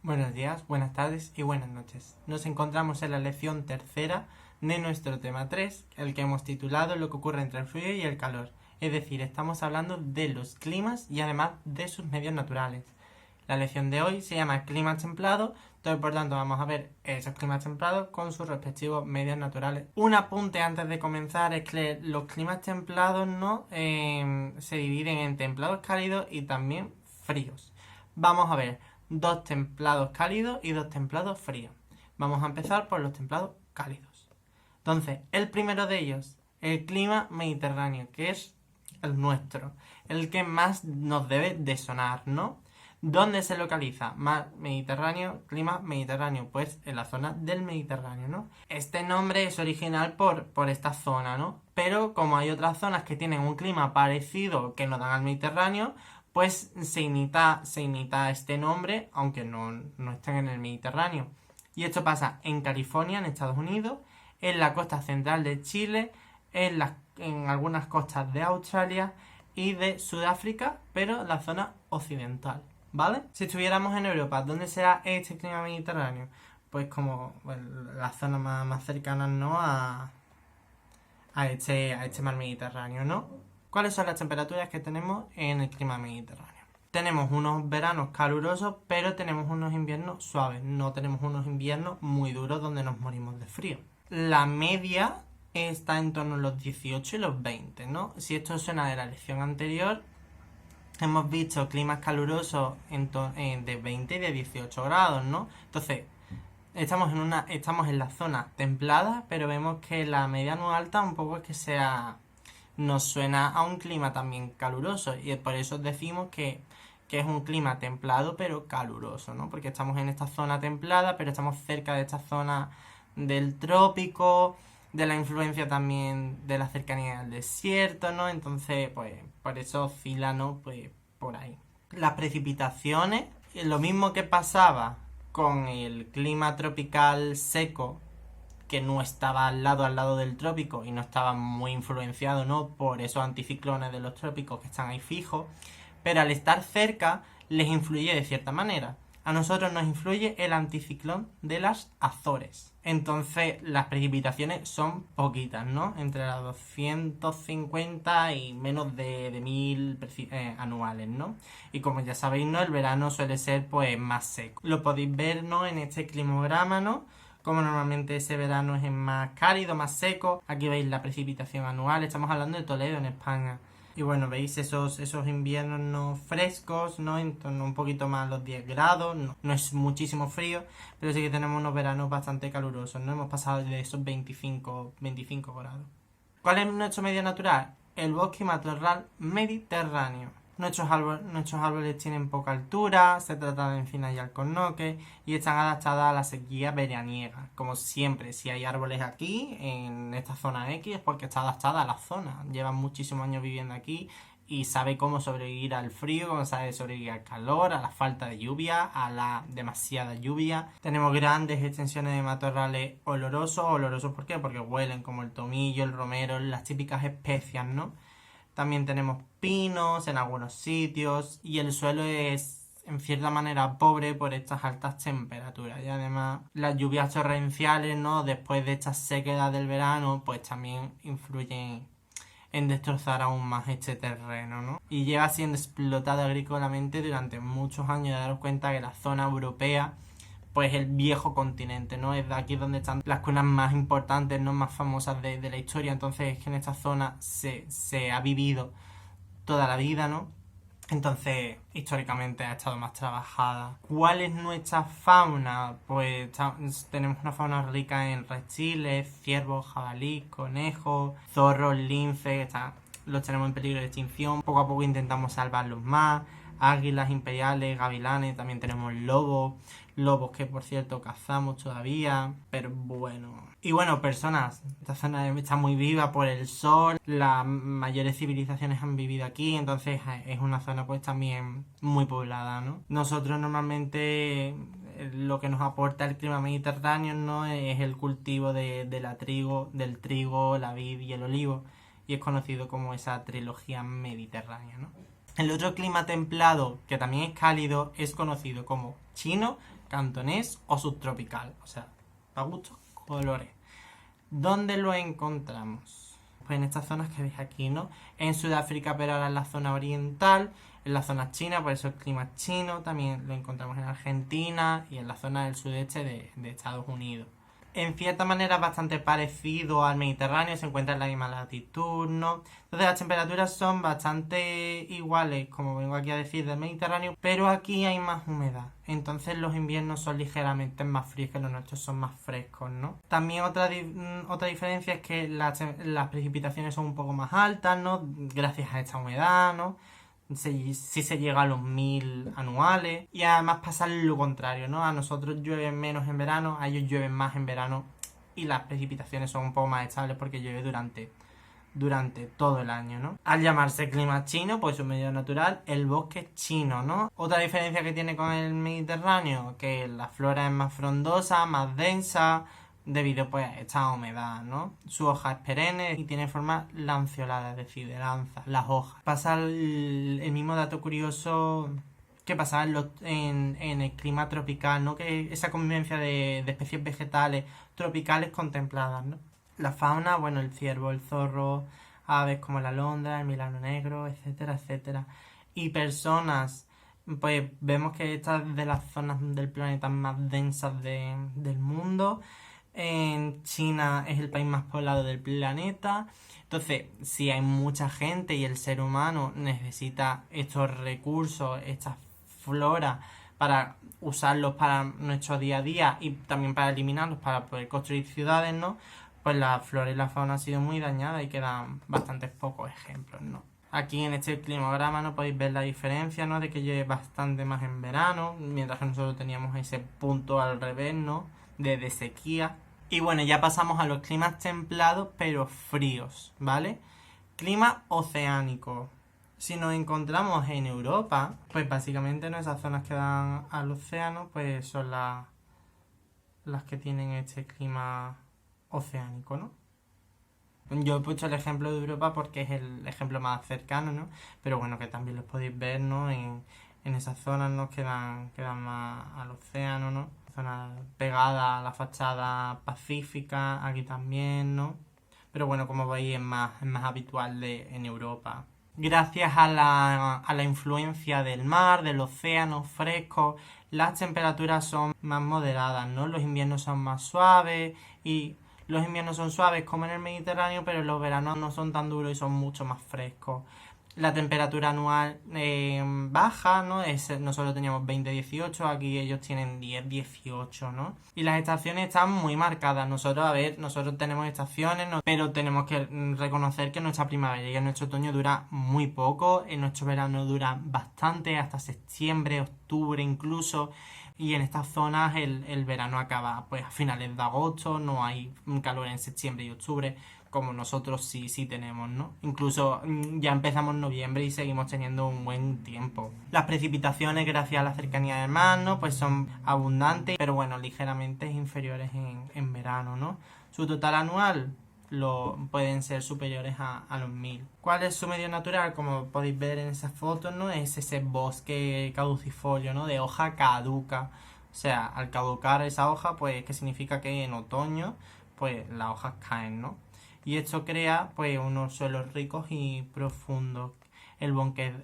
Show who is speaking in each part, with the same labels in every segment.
Speaker 1: Buenos días, buenas tardes y buenas noches. Nos encontramos en la lección tercera de nuestro tema 3, el que hemos titulado Lo que ocurre entre el frío y el calor. Es decir, estamos hablando de los climas y además de sus medios naturales. La lección de hoy se llama Clima templado, entonces por tanto vamos a ver esos climas templados con sus respectivos medios naturales. Un apunte antes de comenzar es que los climas templados no se dividen en templados cálidos y también fríos. Vamos a ver dos templados cálidos y dos templados fríos. Vamos a empezar por los templados cálidos. Entonces, el primero de ellos, el clima mediterráneo, que es el nuestro, el que más nos debe de sonar, ¿no? ¿Dónde se localiza? Mar Mediterráneo, clima mediterráneo, pues en la zona del Mediterráneo, ¿no? Este nombre es original por esta zona, ¿no? Pero como hay otras zonas que tienen un clima parecido que nos dan al Mediterráneo, pues se imita este nombre, aunque no estén en el Mediterráneo. Y esto pasa en California, en Estados Unidos, en la costa central de Chile, en algunas costas de Australia y de Sudáfrica, pero la zona occidental, ¿vale? Si estuviéramos en Europa, ¿dónde será este clima mediterráneo? Pues como la zona más cercana, ¿no? a este mar Mediterráneo, ¿no? ¿Cuáles son las temperaturas que tenemos en el clima mediterráneo? Tenemos unos veranos calurosos, pero tenemos unos inviernos suaves. No tenemos unos inviernos muy duros donde nos morimos de frío. La media está en torno a los 18 y los 20, ¿no? Si esto suena de la lección anterior, hemos visto climas calurosos de 20 y de 18 grados, ¿no? Entonces, estamos en la zona templada, pero vemos que la media no alta un poco es que nos suena a un clima también caluroso, y por eso decimos que es un clima templado pero caluroso, ¿no? Porque estamos en esta zona templada, pero estamos cerca de esta zona del trópico, de la influencia también de la cercanía al desierto, ¿no? Entonces, pues, por eso oscila, ¿no? Pues, por ahí. Las precipitaciones, lo mismo que pasaba con el clima tropical seco, que no estaba al lado del trópico y no estaba muy influenciado, ¿no? Por esos anticiclones de los trópicos que están ahí fijos, pero al estar cerca les influye de cierta manera. A nosotros nos influye el anticiclón de las Azores. Entonces las precipitaciones son poquitas, ¿no? Entre las 250 y menos de 1000 anuales, ¿no? Y como ya sabéis, ¿no? El verano suele ser pues más seco. Lo podéis ver, ¿no? En este climograma, ¿no? Como normalmente ese verano es más cálido, más seco. Aquí veis la precipitación anual. Estamos hablando de Toledo, en España. Y bueno, veis esos inviernos no frescos, ¿no? En torno un poquito más a los 10 grados. No es muchísimo frío, pero sí que tenemos unos veranos bastante calurosos, ¿no? Hemos pasado de esos 25 grados. ¿Cuál es nuestro medio natural? El bosque y matorral mediterráneo. Nuestros árboles tienen poca altura, se trata de encinas y alcornoques y están adaptadas a la sequía veraniega. Como siempre, si hay árboles aquí, en esta zona X, es porque está adaptada a la zona. Llevan muchísimos años viviendo aquí y sabe cómo sobrevivir al frío, cómo sabe sobrevivir al calor, a la falta de lluvia, a la demasiada lluvia. Tenemos grandes extensiones de matorrales olorosos. ¿Olorosos por qué? Porque huelen como el tomillo, el romero, las típicas especias, ¿no? También tenemos pinos en algunos sitios y el suelo es en cierta manera pobre por estas altas temperaturas. Y además las lluvias torrenciales, ¿no? Después de esta sequedad del verano, pues también influyen en destrozar aún más este terreno, ¿no? Y lleva siendo explotado agrícolamente durante muchos años. Daros cuenta que la zona europea, pues el viejo continente, ¿no? Es de aquí donde están las cunas más importantes, ¿no? Más famosas de la historia. Entonces es que en esta zona se ha vivido toda la vida, ¿no? Entonces, históricamente ha estado más trabajada. ¿Cuál es nuestra fauna? Pues tenemos una fauna rica en reptiles, ciervos, jabalí, conejos, zorros, linces, los tenemos en peligro de extinción. Poco a poco intentamos salvarlos más. Águilas imperiales, gavilanes, también tenemos lobos que por cierto cazamos todavía, pero bueno. Y bueno, personas, esta zona está muy viva por el sol, las mayores civilizaciones han vivido aquí, entonces es una zona pues también muy poblada, ¿no? Nosotros normalmente lo que nos aporta el clima mediterráneo, ¿no? Es el cultivo del trigo, la vid y el olivo, y es conocido como esa trilogía mediterránea, ¿no? El otro clima templado, que también es cálido, es conocido como chino, cantonés o subtropical, o sea, para gustos, colores. ¿Dónde lo encontramos? Pues en estas zonas que veis aquí, ¿no? En Sudáfrica, pero ahora en la zona oriental, en la zona china, por eso el clima chino, también lo encontramos en Argentina y en la zona del sudeste de Estados Unidos. En cierta manera es bastante parecido al Mediterráneo, se encuentra en la misma latitud, ¿no? Entonces las temperaturas son bastante iguales, como vengo aquí a decir, del Mediterráneo, pero aquí hay más humedad. Entonces los inviernos son ligeramente más fríos, que los nuestros son más frescos, ¿no? También otra diferencia es que las precipitaciones son un poco más altas, ¿no? Gracias a esta humedad, ¿no? Si se llega a los 1000 anuales. Y además pasa lo contrario, ¿no? A nosotros llueve menos en verano, a ellos llueven más en verano y las precipitaciones son un poco más estables porque llueve durante todo el año, ¿no? Al llamarse clima chino, pues su medio natural, el bosque chino, ¿no? Otra diferencia que tiene con el Mediterráneo, que la flora es más frondosa, más densa, debido pues a esta humedad, ¿no? Su hoja es perenne y tiene forma lanceolada, es decir, de lanza, las hojas. Pasa el mismo dato curioso que pasaba en el clima tropical, ¿no? Que esa convivencia de especies vegetales tropicales contempladas, ¿no? La fauna, bueno, el ciervo, el zorro, aves como la alondra, el milano negro, etcétera, etcétera. Y personas, pues vemos que esta es de las zonas del planeta más densas del mundo. En China es el país más poblado del planeta. Entonces, si hay mucha gente y el ser humano necesita estos recursos, esta flora, para usarlos para nuestro día a día y también para eliminarlos, para poder construir ciudades, ¿no? Pues la flora y la fauna han sido muy dañadas y quedan bastantes pocos ejemplos, ¿no? Aquí en este climograma no podéis ver la diferencia, ¿no? De que llueve bastante más en verano, mientras que nosotros teníamos ese punto al revés, ¿no? De sequía. Y bueno, ya pasamos a los climas templados pero fríos, ¿vale? Clima oceánico. Si nos encontramos en Europa, pues básicamente en esas zonas que dan al océano, pues son las que tienen este clima oceánico, ¿no? Yo he puesto el ejemplo de Europa porque es el ejemplo más cercano, ¿no? Pero bueno, que también los podéis ver, ¿no? En esas zonas, ¿no? que dan más al océano, ¿no? Zona pegada a la fachada pacífica, aquí también, ¿no? Pero bueno, como veis es más habitual en Europa. Gracias a la influencia del mar, del océano fresco, las temperaturas son más moderadas, ¿no? Los inviernos son más suaves y los inviernos son suaves como en el Mediterráneo, pero los veranos no son tan duros y son mucho más frescos. La temperatura anual baja, ¿no? Nosotros teníamos 20-18, aquí ellos tienen 10-18, ¿no? Y las estaciones están muy marcadas. Nosotros tenemos estaciones, ¿no? Pero tenemos que reconocer que nuestra primavera y nuestro otoño dura muy poco, en nuestro verano dura bastante, hasta septiembre, octubre incluso. Y en estas zonas el verano acaba pues a finales de agosto, no hay calor en septiembre y octubre, como nosotros sí tenemos, ¿no? Incluso ya empezamos noviembre y seguimos teniendo un buen tiempo. Las precipitaciones, gracias a la cercanía del mar, ¿no? Pues son abundantes, pero bueno, ligeramente inferiores en verano, ¿no? Su total anual pueden ser superiores a los 1000. ¿Cuál es su medio natural? Como podéis ver en esas fotos, ¿no? Es ese bosque caducifolio, ¿no? De hoja caduca. O sea, al caducar esa hoja, pues, ¿qué significa? Que en otoño, pues, las hojas caen, ¿no? Y esto crea, pues, unos suelos ricos y profundos. El bosque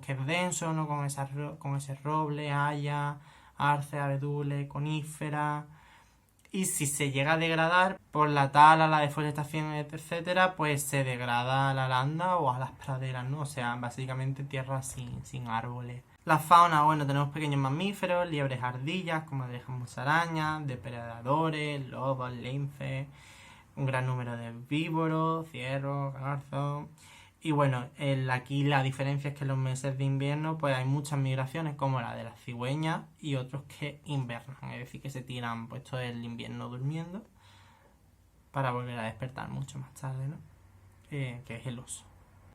Speaker 1: es denso, ¿no? Con ese roble, haya, arce, abedule, conífera. Y si se llega a degradar por la tala, la deforestación, etcétera, pues se degrada a la landa o a las praderas, ¿no? O sea, básicamente tierra sin árboles. La fauna, bueno, tenemos pequeños mamíferos, liebres, ardillas, como dejamos arañas, depredadores, lobos, linces, un gran número de víboros, ciervos, garzos. Y bueno, aquí la diferencia es que en los meses de invierno pues hay muchas migraciones como la de las cigüeñas y otros que invernan, es decir, que se tiran pues todo el invierno durmiendo para volver a despertar mucho más tarde, ¿no? Que es el oso.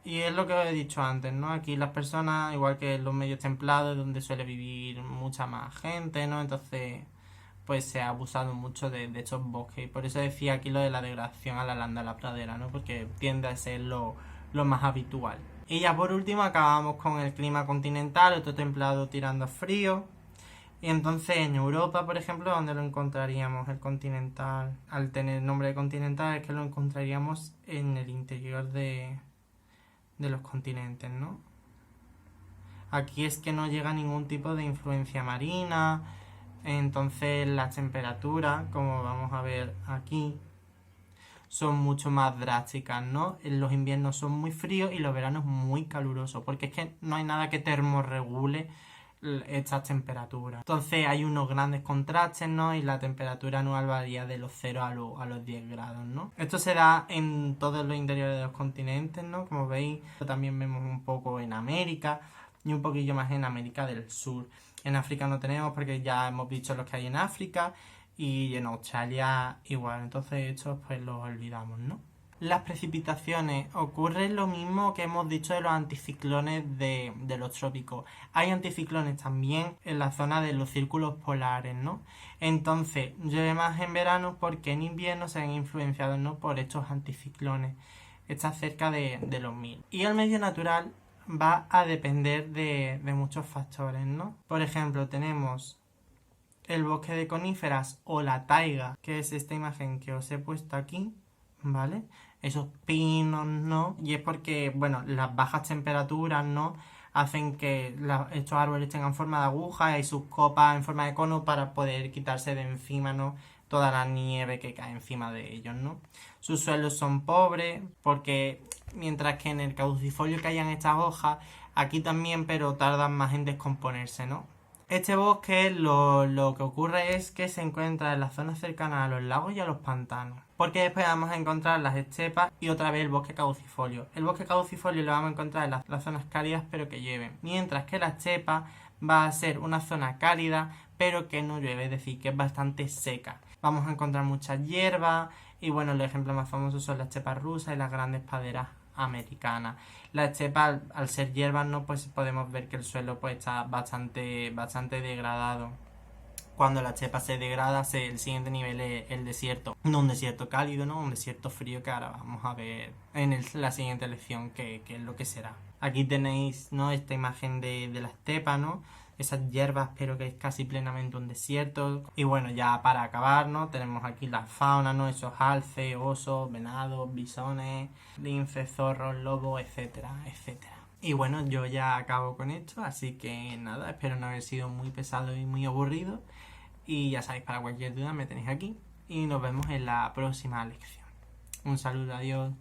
Speaker 1: Y es lo que os he dicho antes, ¿no? Aquí las personas, igual que en los medios templados, donde suele vivir mucha más gente, ¿no? Entonces pues se ha abusado mucho de estos bosques. Y por eso decía aquí lo de la degradación a la landa, a la pradera, ¿no? Porque tiende a ser lo más habitual. Y ya por último acabamos con el clima continental, otro templado tirando a frío. Y entonces en Europa, por ejemplo, ¿dónde lo encontraríamos el continental? Al tener nombre de continental es que lo encontraríamos en el interior de los continentes, ¿no? Aquí es que no llega ningún tipo de influencia marina, entonces las temperaturas, como vamos a ver aquí, son mucho más drásticas, ¿no? Los inviernos son muy fríos y los veranos muy calurosos, porque es que no hay nada que termorregule estas temperaturas. Entonces hay unos grandes contrastes, ¿no? Y la temperatura anual varía de los 0 a los 10 grados, ¿no? Esto se da en todos los interiores de los continentes, ¿no? Como veis, también vemos un poco en América y un poquillo más en América del Sur. En África no tenemos porque ya hemos visto los que hay en África y en Australia igual. Entonces estos pues los olvidamos, ¿no? Las precipitaciones ocurre lo mismo que hemos dicho de los anticiclones de los trópicos. Hay anticiclones también en la zona de los círculos polares, ¿no? Entonces llueve más en verano porque en invierno se ven influenciados, ¿no?, por estos anticiclones. Está cerca de los 1000. Y el medio natural va a depender de muchos factores, ¿no? Por ejemplo, tenemos el bosque de coníferas o la taiga, que es esta imagen que os he puesto aquí, ¿vale? Esos pinos, ¿no? Y es porque, bueno, las bajas temperaturas, ¿no?, hacen que estos árboles tengan forma de aguja y sus copas en forma de cono para poder quitarse de encima, ¿no?, toda la nieve que cae encima de ellos, ¿no? Sus suelos son pobres porque mientras que en el caducifolio caían estas hojas, aquí también, pero tardan más en descomponerse, ¿no? Este bosque lo que ocurre es que se encuentra en las zonas cercanas a los lagos y a los pantanos. Porque después vamos a encontrar las estepas y otra vez el bosque caducifolio. El bosque caducifolio lo vamos a encontrar en las zonas cálidas pero que llueven. Mientras que la estepa va a ser una zona cálida pero que no llueve, es decir, que es bastante seca. Vamos a encontrar muchas hierbas y bueno, los ejemplos más famosos son la estepa rusa y las grandes praderas americanas. La estepa, al ser hierbas, ¿no?, pues podemos ver que el suelo pues está bastante degradado. Cuando la estepa se degrada, el siguiente nivel es el desierto. No un desierto cálido, ¿no?, un desierto frío, que ahora vamos a ver en la siguiente lección que es lo que será. Aquí tenéis, ¿no?, esta imagen de la estepa, ¿no?, esas hierbas, pero que es casi plenamente un desierto. Y bueno, ya para acabar, ¿no?, tenemos aquí la fauna, ¿no?, esos alces, osos, venados, bisones, linces, zorros, lobos, etcétera, etcétera. Y bueno, yo ya acabo con esto, así que nada, espero no haber sido muy pesado y muy aburrido. Y ya sabéis, para cualquier duda me tenéis aquí y nos vemos en la próxima lección. Un saludo, adiós.